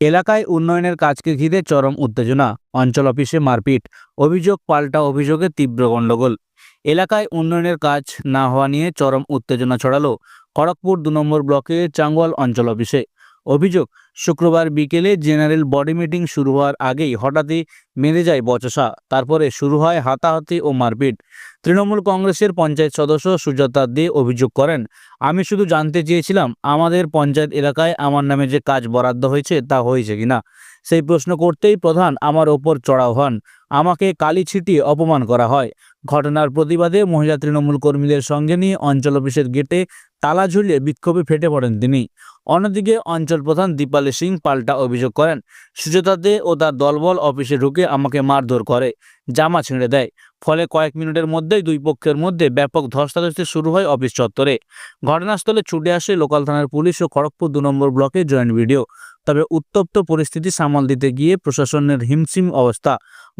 এলাকায় উন্নয়নের কাজকে ঘিরে চরম উত্তেজনা, অঞ্চল অফিসে মারপিট, অভিযোগ পাল্টা অভিযোগে তীব্র গণ্ডগোল। এলাকায় উন্নয়নের কাজ না হওয়া নিয়ে চরম উত্তেজনা ছড়ালো খড়গপুর ২ নম্বর ব্লকের চাঙ্গওয়াল অঞ্চল অফিসে। অভিযোগ, শুক্রবার বিকেলে জেনারেল বডি মিটিং শুরু হওয়ার আগেই হঠাৎই বেঁধে যায় বচসা। তারপরে শুরু হয় হাতাহাতি ও মারপিট। তৃণমূল কংগ্রেসের পঞ্চায়েত সদস্য সুজাতা দে অভিযোগ করেন, আমি শুধু জানতে চেয়েছিলাম আমাদের পঞ্চায়েত এলাকায় আমার নামে যে কাজ বরাদ্দ হয়েছে তা হয়েছে কিনা। সেই প্রশ্ন করতেই প্রধান আমার ওপর চড়াও হন, আমাকে কালি ছিটিয়ে অপমান করা হয়। ঘটনার প্রতিবাদে মহিলা তৃণমূল কর্মীদের সঙ্গে নিয়ে অঞ্চল অফিসের গেটে তালা ঝুলিয়ে বিক্ষোভে ফেটে পড়েন তিনি। অন্যদিকে অঞ্চল প্রধান দীপালি সিং পাল্টা অভিযোগ করেন, সুজাতা দে ও তার দলবল অফিসে ঢুকে আমাকে মারধর করে, জামা ছিঁড়ে দেয়। ফলে কয়েক মিনিটের মধ্যেই দুই পক্ষের মধ্যে ব্যাপক ধস্তাধস্তি শুরু হয় অফিস চত্বরে। ঘটনাস্থলে ছুটে আসে লোকাল থানার পুলিশ ও খড়গপুর ২ নম্বর ব্লকের জয়েন্ট ভিডিও। তবে উত্তপ্ত পরিস্থিতি সামাল দিতে গিয়ে প্রশাসনের হিমশিম অবস্থা।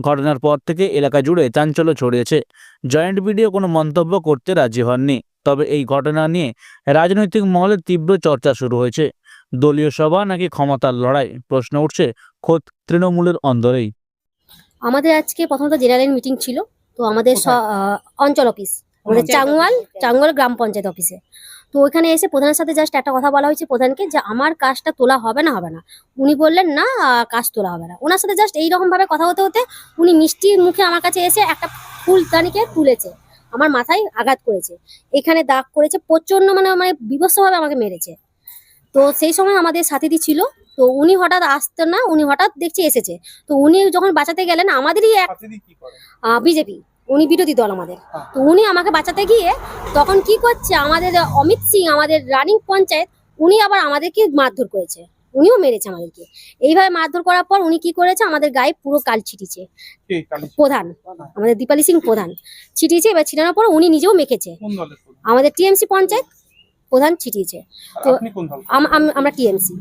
ঘটনার পর থেকে এলাকা জুড়ে চাঞ্চল্য ছড়িয়েছে। জয়েন্ট ভিডিও কোনো মন্তব্য করতে রাজি হননি। তবে এই ঘটনা নিয়ে রাজনৈতিক মহলে তীব্র চর্চা শুরু হয়েছে। দলীয় সভা নাকি ক্ষমতার লড়াই, প্রশ্ন উঠছে খোদ তৃণমূলের অন্দরেই। আমাদের আজকে প্রথমত জেনারেল মিটিং ছিল, তো আমাদের অঞ্চল অফিস, আমাদের চাঙ্গওয়াল গ্রাম পঞ্চায়েত অফিসে। তো ওইখানে এসে প্রধানের সাথে জাস্ট একটা কথা বলা হয়েছে প্রধানকে, যে আমার কাজটা তোলা হবে না। উনি বললেন না, কাজ তোলা হবে না। ওনার সাথে জাস্ট এইরকম ভাবে কথা হতে হতে উনি মিষ্টি মুখে আমার কাছে এসে একটা ফুলদানিকে তুলেছে, আমার মাথায় আঘাত করেছে, এখানে দাগ করেছে প্রচন্ড, মানে বিভৎসভাবে আমাকে মেরেছে। তো সেই সময় আমাদের সাথীটি ছিল, তো উনি হঠাৎ আসতেন না, উনি হঠাৎ দেখছি এসেছে। তো উনি যখন বাঁচাতে গেলেন, আমাদেরই এক বিজেপি, উনি বিরোধী দল আমাদের, তো উনি আমাকে বাঁচাতে গিয়ে তখন কি করছে, আমাদের অমিত সিং, আমাদের রানিং পঞ্চায়েত, উনি আবার আমাদেরকে মারধর করেছে, উনিও মেরেছে আমাদেরকে। এইভাবে মারধর করার পর উনি কি করেছে, আমাদের গায়ে পুরো কাল ছিটিয়েছে। প্রধান, আমাদের দীপালি সিং প্রধান ছিটিয়েছে। এবার ছিটানোর পর উনি নিজেও মেখেছে, আমাদের টিএমসি পঞ্চায়েত প্রধান ছিটিয়েছে। তো আমরা টিএমসি,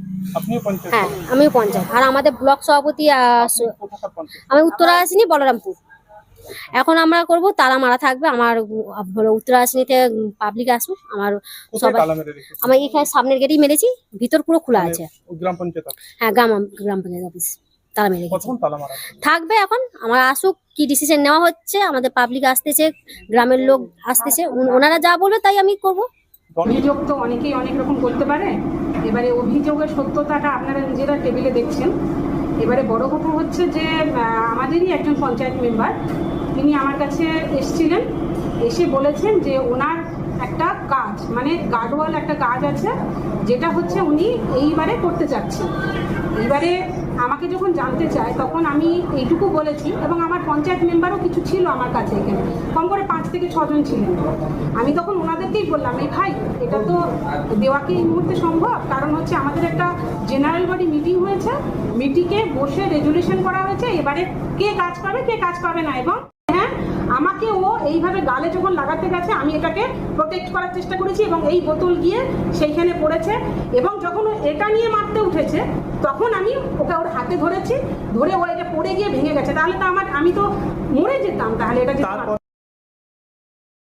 হ্যাঁ আমিও পঞ্চায়েত। আর আমাদের ব্লক সভাপতি আমি উত্তরা আসিনি, বলরামপুর। এখন আমরা করব তালা মারা থাকবে, আমার উত্তরা আসিনিতে পাবলিক আসুক, আমার সবাই, আমার এখানে সামনের গেটেই মেরেছি, ভিতর পুরো খোলা আছে। হ্যাঁ গ্রাম পঞ্চায়েত অফিস তালা মেরে গেছে, থাকবে। এখন আমার আসুক, কি ডিসিশন নেওয়া হচ্ছে, আমাদের পাবলিক আসতেছে, গ্রামের লোক আসতেছে, ওনারা যা বলবে তাই আমি করবো। অভিযোগ তো অনেকেই অনেক রকম করতে পারে, এবারে অভিযোগের সত্যতাটা আপনারা নিজেরা টেবিলে দেখছেন। এবারে বড় কথা হচ্ছে যে আমাদেরই একজন পঞ্চায়েত মেম্বার, তিনি আমার কাছে এসেছিলেন, এসে বলেছেন যে ওনার একটা কাজ, মানে গার্ডওয়াল একটা কাজ আছে, যেটা হচ্ছে উনি এইবারে করতে চাচ্ছেন। এইবারে আমাকে যখন জানতে চায় তখন আমি এইটুকু বলেছি, এবং আমার পঞ্চায়েত মেম্বারও কিছু ছিল আমার কাছে, এখানে কম করে 5 থেকে 6 জন ছিলেন। আমি তখন ওনাদেরকেই বললাম, এই ভাই এটা তো দেওয়া কি এই মুহূর্তে সম্ভব? কারণ হচ্ছে আমাদের একটা জেনারেল বডি মিটিং হয়েছে, মিটিংয়ে বসে রেজুলেশন করা হয়েছে, এবারে কে কাজ পাবে কে কাজ পাবে না। এবং হ্যাঁ, আমাকে ও এইভাবে গালে যখন লাগাতে গেছে, আমি এটাকে প্রোটেক্ট করার চেষ্টা করেছি, এবং এই বোতল গিয়ে সেইখানে পড়েছে। এবং যখন ও এটা নিয়ে মারতে উঠেছে, তখন আমি ওকে ওর হাতে ধরেছি, ধরে ও এটা পড়ে গিয়ে ভেঙে গেছে। তাহলে তো আমি তো মরে যেতাম, তাহলে এটা